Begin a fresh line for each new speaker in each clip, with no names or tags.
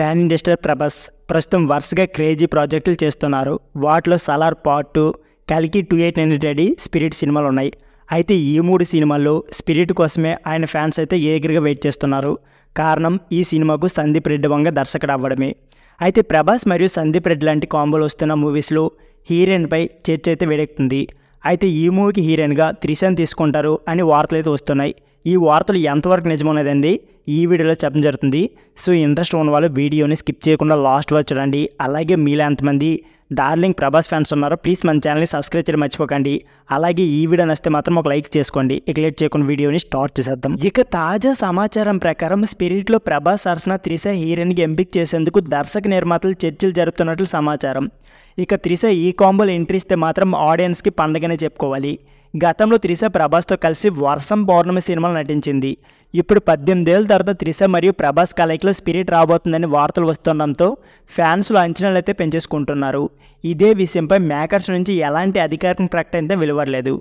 Pan India star Prabhas ప్రస్తుతం వరుసగా crazy ప్రాజెక్టులు చేస్తున్నారు. వాటిలో సలార్ పార్ట్ 2, కల్కి 2890, స్పిరిట్ సినిమాలు ఉన్నాయి. అయితే ఈ 3 సినిమాల్లో స్పిరిట్ కోసమే ఆయన ఫ్యాన్స్ అయితే ఏగర్గా వెయిట్ చేస్తున్నారు. కారణం ఈ సినిమాకు సందీప్ రెడ్డి వంగ దర్శకుడు అవ్వడమే. అయితే ప్రభాస్ మరియు సందీప్ రెడ్డి లాంటి కాంబోలు వస్తున్న మూవీస్లో హీరోయిన్పై చర్చ అయితే వేడెక్కుతుంది. అయితే ఈ మూవీకి హీరోయిన్గా త్రిషని తీసుకుంటారు అని వార్తలు అయితే వస్తున్నాయి. ఈ వార్తలు ఎంతవరకు నిజమనేదండి ఈ వీడియోలో చెప్పడం జరుగుతుంది. సో ఇంట్రెస్ట్ ఉన్న వాళ్ళు వీడియోని స్కిప్ చేయకుండా లాస్ట్ వరకు చూడండి. అలాగే మీలో ఎంతమంది డార్లింగ్ ప్రభాస్ ఫ్యాన్స్ ఉన్నారో ప్లీజ్ మన ఛానల్ని సబ్స్క్రైబ్ చేయడం మర్చిపోకండి. అలాగే ఈ వీడియో నచ్చితే మాత్రం ఒక లైక్ చేసుకోండి. ఇక లేట్ చేయకుండా వీడియోని స్టార్ట్ చేసేద్దాం. ఇక తాజా సమాచారం ప్రకారం స్పిరిట్లో ప్రభాస్ సరసన త్రిష హీరోయిన్కి ఎంపిక చేసేందుకు దర్శక నిర్మాతలు చర్చలు జరుపుతున్నట్లు సమాచారం. ఇక త్రిష ఈ కాంబోలో ఎంట్రీ ఇస్తే మాత్రం ఆడియన్స్కి పండగనే చెప్పుకోవాలి. గతంలో త్రిష ప్రభాస్తో కలిసి వర్షం పౌర్ణమి సినిమాలు నటించింది. ఇప్పుడు 18 ఏళ్ల తర్వాత త్రిష మరియు ప్రభాస్ కలయికలో స్పిరిట్ రాబోతుందని వార్తలు వస్తుండడంతో ఫ్యాన్స్లో అంచనాలు అయితే పెంచేసుకుంటున్నారు. ఇదే విషయంపై మేకర్స్ నుంచి ఎలాంటి అధికారిక ప్రకటన అయితే వెలువడలేదు.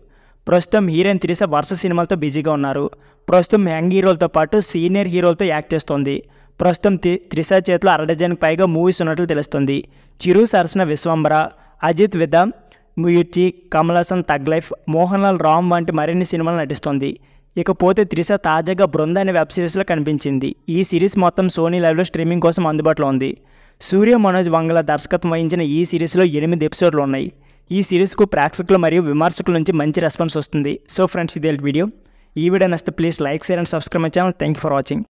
ప్రస్తుతం హీరోయిన్ త్రిష వరుస సినిమాలతో బిజీగా ఉన్నారు. ప్రస్తుతం యంగ్ హీరోలతో పాటు సీనియర్ హీరోలతో యాక్ట్ చేస్తోంది. ప్రస్తుతం త్రిష చేతిలో 60 డజన్కి పైగా మూవీస్ ఉన్నట్లు తెలుస్తుంది. చిరు సరసన విశ్వంబర, అజిత్ విదా, ముయిర్చి, కమల్ హాసన్ థగ్ లైఫ్, మోహన్ లాల్ రామ్ వంటి మరిన్ని సినిమాలు నటిస్తోంది. ఇకపోతే త్రిష తాజాగా బృంద అనే వెబ్ సిరీస్లో కనిపించింది. ఈ సిరీస్ మొత్తం సోనీ లైవ్లో స్ట్రీమింగ్ కోసం అందుబాటులో ఉంది. సూర్య మనోజ్ వంగల దర్శకత్వం వహించిన ఈ సిరీస్లో 8 ఎపిసోడ్లు ఉన్నాయి. ఈ సిరీస్కు ప్రేక్షకులు మరియు విమర్శకుల నుంచి మంచి రెస్పాన్స్ వస్తుంది. సో ఫ్రెండ్స్, ఇది వీడియో. ఈ వీడియో నచ్చితే please like, share and subscribe my channel. Thank you for watching.